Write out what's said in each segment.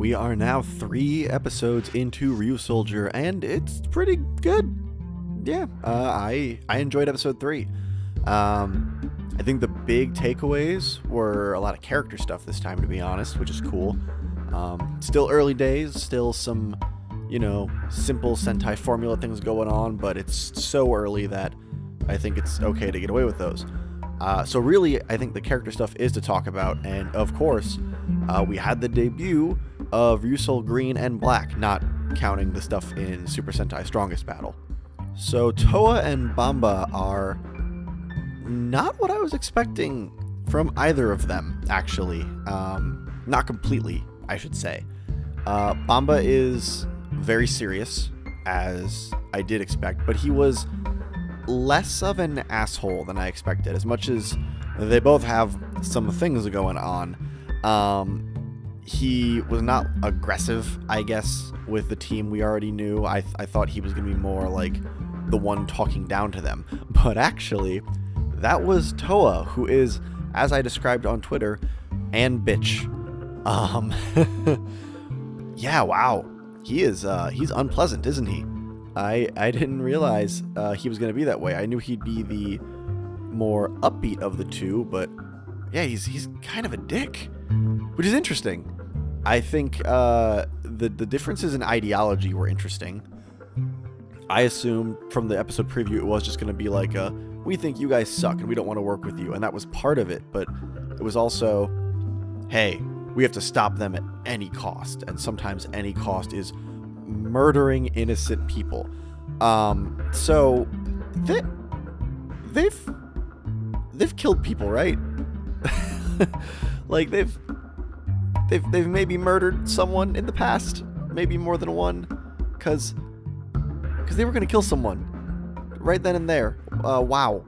we are now 3 episodes into Ryusoulger, and it's pretty good. Yeah, I enjoyed episode 3. I think the big takeaways were a lot of character stuff this time, to be honest, which is cool. Still early days, still some, simple Sentai formula things going on, but it's so early that I think it's okay to get away with those. So really, I think the character stuff is to talk about, and of course, we had the debut of Ryusoul Green and Black, not counting the stuff in Super Sentai Strongest Battle. So Toa and Bamba are not what I was expecting from either of them, actually. Not completely, I should say. Bamba is very serious, as I did expect, but he was less of an asshole than I expected. As much as they both have some things going on, he was not aggressive, I guess, with the team we already knew. I thought he was going to be more like the one talking down to them. But actually, that was Toa, who is, as I described on Twitter, and bitch. Yeah, wow. He's unpleasant, isn't he? I didn't realize he was going to be that way. I knew he'd be the more upbeat of the two, but yeah, he's kind of a dick, which is interesting. I think the differences in ideology were interesting. I assumed from the episode preview it was just going to be like we think you guys suck and we don't want to work with you, and that was part of it, but it was also, hey, we have to stop them at any cost, and sometimes any cost is murdering innocent people. So they've killed people, right? Like they've maybe murdered someone in the past, maybe more than one, because they were gonna kill someone right then and there. Wow,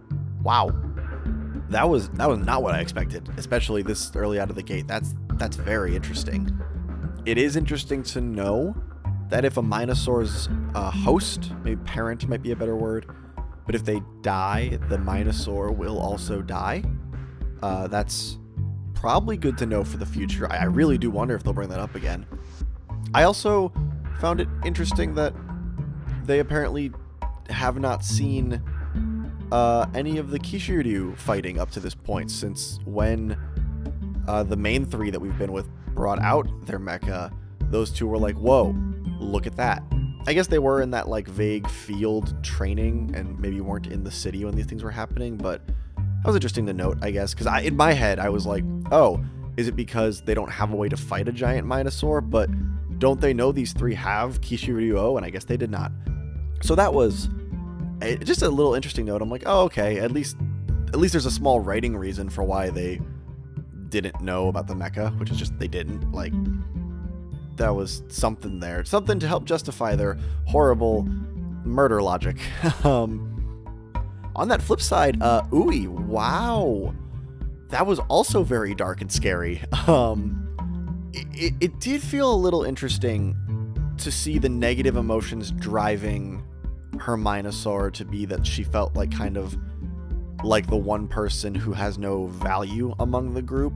that was not what I expected, especially this early out of the gate. That's very interesting. It is interesting to know that if a Minosaur's host, maybe parent might be a better word, but if they die, the Minosaur will also die. That's probably good to know for the future. I really do wonder if they'll bring that up again. I also found it interesting that they apparently have not seen any of the Kishiryu fighting up to this point, since when the main 3 that we've been with brought out their mecha, those two were like, whoa, look at that. I guess they were in that like vague field training and maybe weren't in the city when these things were happening, but that was interesting to note, I guess, because in my head I was like, oh, is it because they don't have a way to fight a giant Minosaur? But don't they know these 3 have Kishiryu? And I guess they did not. So that was just a little interesting note. I'm like, oh, okay, at least there's a small writing reason for why they didn't know about the mecha, which is just they didn't. Like, that was something there, something to help justify their horrible murder logic. On that flip side, Ui, wow, that was also very dark and scary. It did feel a little interesting to see the negative emotions driving her Minosaur to be that she felt like kind of like the one person who has no value among the group.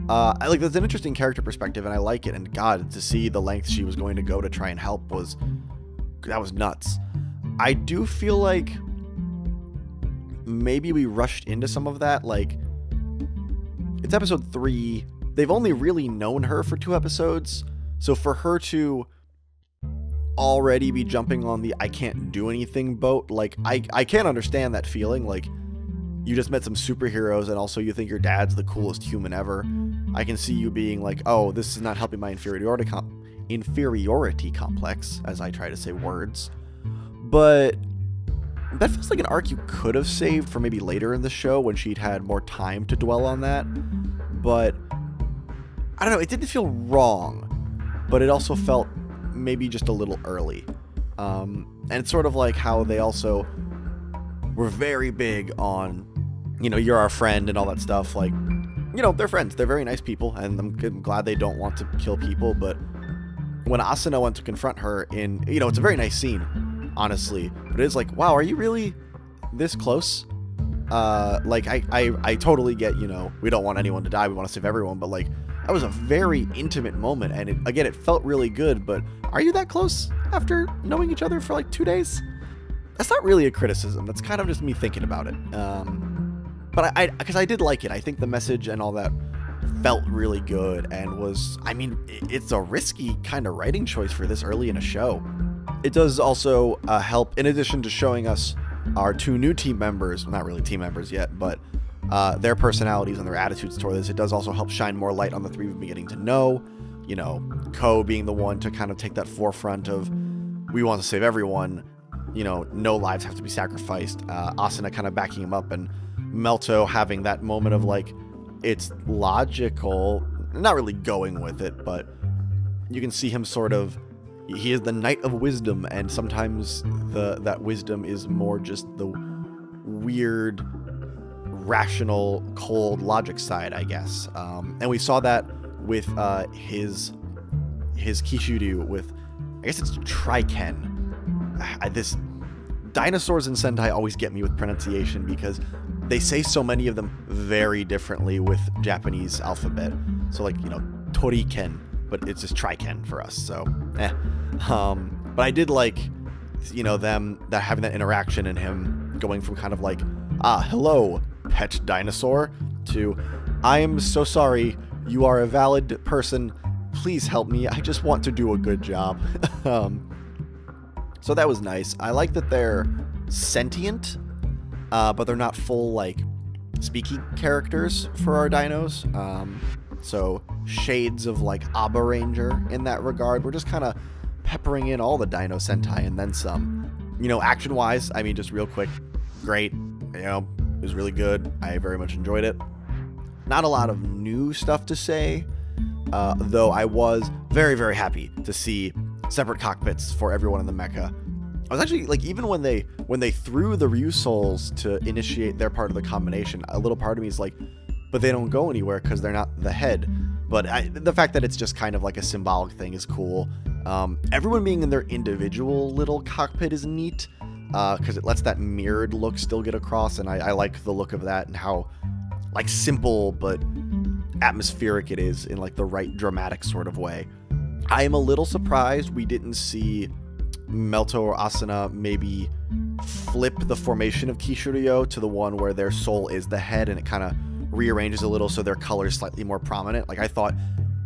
That's an interesting character perspective, and I like it. And God, to see the length she was going to go to try and help was nuts. I do feel like maybe we rushed into some of that. Like, it's episode 3. They've only really known her for 2 episodes. So for her to already be jumping on the I can't do anything boat, like, I can't understand that feeling. Like, you just met some superheroes and also you think your dad's the coolest human ever. I can see you being like, oh, this is not helping my inferiority complex, as I try to say words. But that feels like an arc you could have saved for maybe later in the show when she'd had more time to dwell on that. But I don't know, it didn't feel wrong, but it also felt maybe just a little early. And it's sort of like how they also were very big on, you're our friend and all that stuff. Like, they're friends. They're very nice people, and I'm glad they don't want to kill people. But when Asuna went to confront her it's a very nice scene, honestly. But it's like, wow, are you really this close? I totally get, we don't want anyone to die. We want to save everyone. But like, That was a very intimate moment, and it felt really good, but are you that close after knowing each other for like 2 days? That's not really a criticism. That's kind of just me thinking about it. But because I did like it. I think the message and all that felt really good, and it's a risky kind of writing choice for this early in a show. It does also help, in addition to showing us our 2 new team members, well, not really team members yet, but their personalities and their attitudes toward this. It does also help shine more light on the 3 we've been getting to know. You know, Ko being the one to kind of take that forefront of, we want to save everyone, you know, no lives have to be sacrificed. Asuna kind of backing him up, and Melto having that moment of like, it's logical, not really going with it, but you can see him sort of, he is the knight of wisdom, and sometimes that wisdom is more just the weird, rational, cold logic side, I guess. And we saw that with his Kishiryu with, I guess it's Triken. This dinosaurs in Sentai always get me with pronunciation because they say so many of them very differently with Japanese alphabet. So like, you know, Toriken, but it's just Triken for us. So, but I did like, you know, having that interaction and him going from kind of like, hello, pet dinosaur, to, I am so sorry, you are a valid person, please help me, I just want to do a good job. So that was nice. I like that they're sentient, but they're not full, like, speaky characters for our dinos. So shades of, like, Abba Ranger in that regard. We're just kind of peppering in all the Dino Sentai and then some. You know, action-wise, I mean, just real quick, great. You know, it was really good. I very much enjoyed it. Not a lot of new stuff to say, though I was very, very happy to see separate cockpits for everyone in the mecha. I was actually, like, even when they threw the Ryusouls to initiate their part of the combination, a little part of me is like, but they don't go anywhere because they're not the head. But the fact that it's just kind of like a symbolic thing is cool. Everyone being in their individual little cockpit is neat, because it lets that mirrored look still get across, and I like the look of that and how, like, simple but atmospheric it is in, like, the right dramatic sort of way. I am a little surprised we didn't see Melto or Asuna maybe flip the formation of Kishiryu to the one where their soul is the head, and it kind of rearranges a little so their color is slightly more prominent. Like, I thought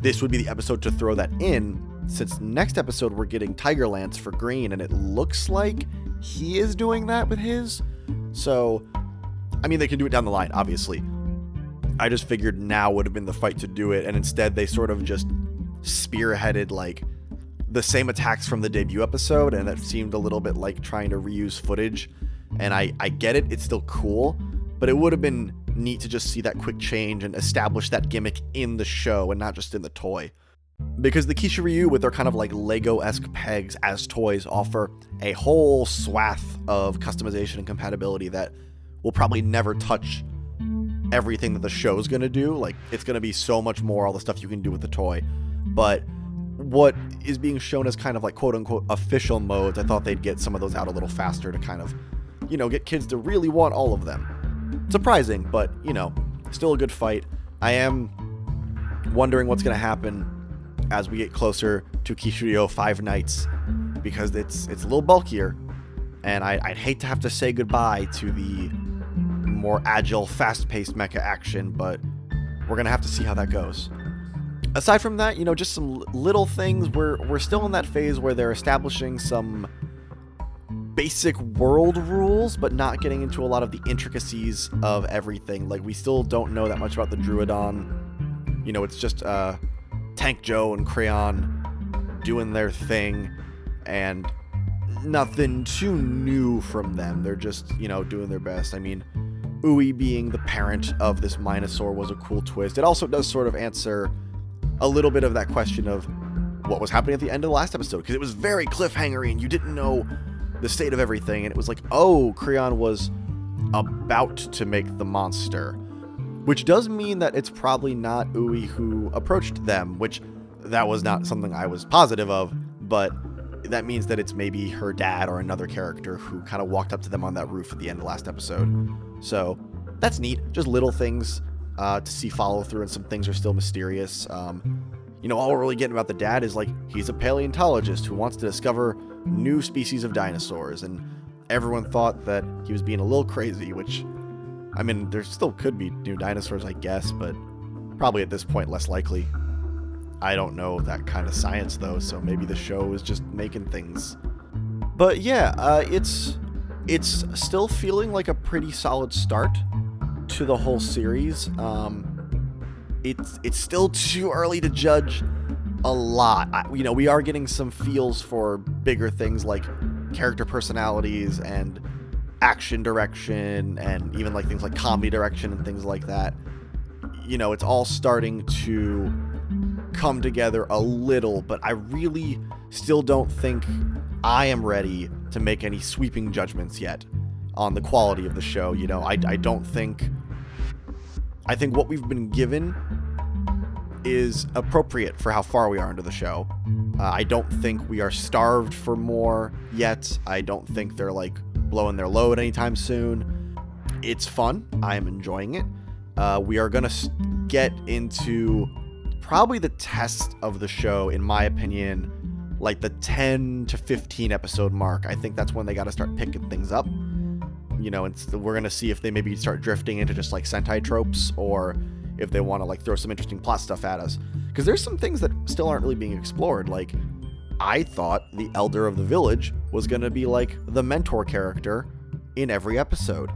this would be the episode to throw that in, since next episode we're getting Tiger Lance for green, and it looks like he is doing that with his. So, I mean, they can do it down the line, obviously. I just figured now would have been the fight to do it, and instead they sort of just spearheaded, like, the same attacks from the debut episode, and it seemed a little bit like trying to reuse footage. And I get it, it's still cool, but it would have been neat to just see that quick change and establish that gimmick in the show and not just in the toy. Because the Kishiryu, with their kind of like Lego-esque pegs as toys, offer a whole swath of customization and compatibility that will probably never touch everything that the show's gonna do. Like, it's gonna be so much more, all the stuff you can do with the toy. But what is being shown as kind of like quote-unquote official modes, I thought they'd get some of those out a little faster to kind of, you know, get kids to really want all of them. Surprising, but, you know, still a good fight. I am wondering what's going to happen as we get closer to Kishiryu 5 Nights, because it's a little bulkier, and I'd hate to have to say goodbye to the more agile, fast-paced mecha action, but we're going to have to see how that goes. Aside from that, you know, just some little things. We're still in that phase where they're establishing some basic world rules, but not getting into a lot of the intricacies of everything. Like, we still don't know that much about the Druidon. You know, it's just Tank Joe and Crayon doing their thing, and nothing too new from them. They're just, you know, doing their best. I mean, Ui being the parent of this Minosaur was a cool twist. It also does sort of answer a little bit of that question of what was happening at the end of the last episode, because it was very cliffhangery and you didn't know the state of everything, and it was like, oh, Crayon was about to make the monster, which does mean that it's probably not Ui who approached them, which that was not something I was positive of, but that means that it's maybe her dad or another character who kind of walked up to them on that roof at the end of the last episode. So that's neat. Just little things to see follow through, and some things are still mysterious. All we're really getting about the dad is like he's a paleontologist who wants to discover new species of dinosaurs, and everyone thought that he was being a little crazy, which, I mean, there still could be new dinosaurs, I guess, but probably at this point less likely. I don't know that kind of science, though, so maybe the show is just making things. But yeah, it's still feeling like a pretty solid start to the whole series. It's still too early to judge a lot. We are getting some feels for bigger things like character personalities and action direction, and even like things like comedy direction and things like that. It's all starting to come together a little, but I really still don't think I am ready to make any sweeping judgments yet on the quality of the show. I think what we've been given is appropriate for how far we are into the show. I don't think we are starved for more yet. I don't think they're like blowing their load anytime soon. It's fun. I am enjoying it. We are going to get into probably the test of the show, in my opinion, like the 10 to 15 episode mark. I think that's when they got to start picking things up. We're going to see if they maybe start drifting into just like Sentai tropes, or if they want to like throw some interesting plot stuff at us. Because there's some things that still aren't really being explored. Like, I thought the elder of the village was going to be like the mentor character in every episode.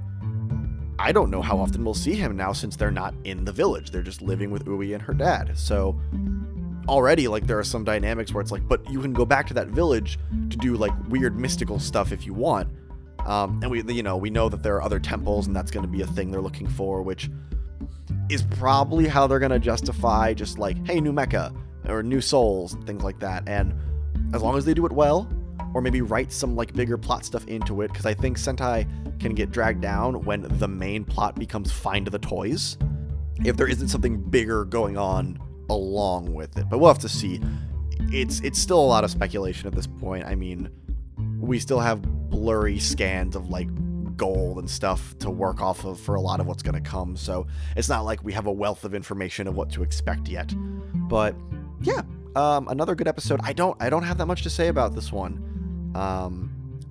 I don't know how often we'll see him now, since they're not in the village. They're just living with Ui and her dad. So already, like, there are some dynamics where it's like, but you can go back to that village to do like weird mystical stuff if you want. And we know that there are other temples, and that's going to be a thing they're looking for, which is probably how they're going to justify just like, hey, new mecha or new souls and things like that. And as long as they do it well, or maybe write some like bigger plot stuff into it, because I think Sentai can get dragged down when the main plot becomes find the toys, if there isn't something bigger going on along with it. But we'll have to see. It's still a lot of speculation at this point. I mean, we still have blurry scans of like gold and stuff to work off of for a lot of what's going to come, so it's not like we have a wealth of information of what to expect yet. But yeah, another good episode. I don't have that much to say about this one.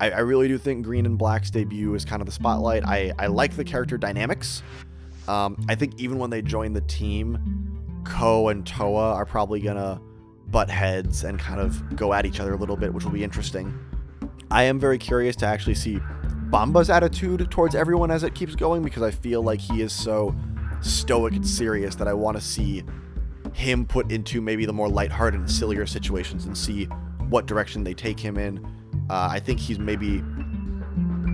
I really do think Green and Black's debut is kind of the spotlight. I like the character dynamics. I think even when they join the team, Ko and Toa are probably gonna butt heads and kind of go at each other a little bit, which will be interesting. I am very curious to actually see Bamba's attitude towards everyone as it keeps going, because I feel like he is so stoic and serious that I want to see him put into maybe the more lighthearted and sillier situations and see what direction they take him in. I think he's maybe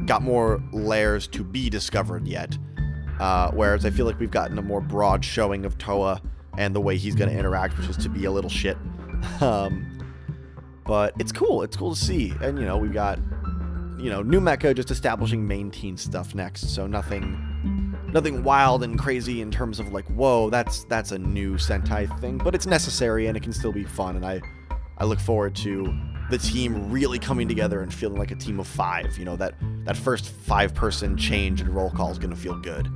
got more layers to be discovered yet, whereas I feel like we've gotten a more broad showing of Toa and the way he's going to interact, which is to be a little shit. But it's cool. It's cool to see. And, we've got, new mecha just establishing main teen stuff next. So nothing wild and crazy in terms of like, whoa, that's a new Sentai thing. But it's necessary, and it can still be fun. And I look forward to the team really coming together and feeling like a team of 5. That first 5-person change and roll call is going to feel good.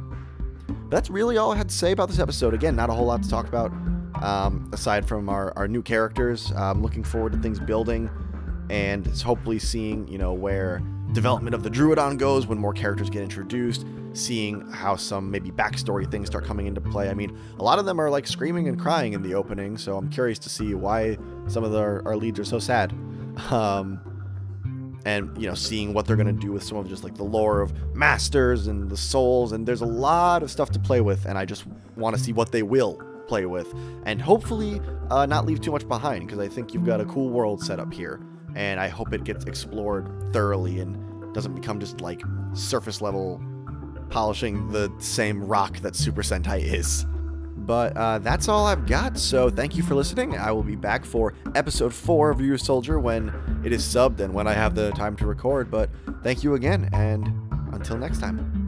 That's really all I had to say about this episode. Again, not a whole lot to talk about, aside from our new characters. I'm looking forward to things building, and hopefully seeing, where development of the Druidon goes when more characters get introduced, seeing how some maybe backstory things start coming into play. I mean, a lot of them are like screaming and crying in the opening, so I'm curious to see why some of our leads are so sad. And, seeing what they're going to do with some of just like the lore of masters and the souls, and there's a lot of stuff to play with, and I just want to see what they will play with, and hopefully not leave too much behind, because I think you've got a cool world set up here, and I hope it gets explored thoroughly and doesn't become just like surface level polishing the same rock that Super Sentai is. But that's all I've got, so thank you for listening. I will be back for episode 4 of Ryusoulger when it is subbed and when I have the time to record, but thank you again, and until next time.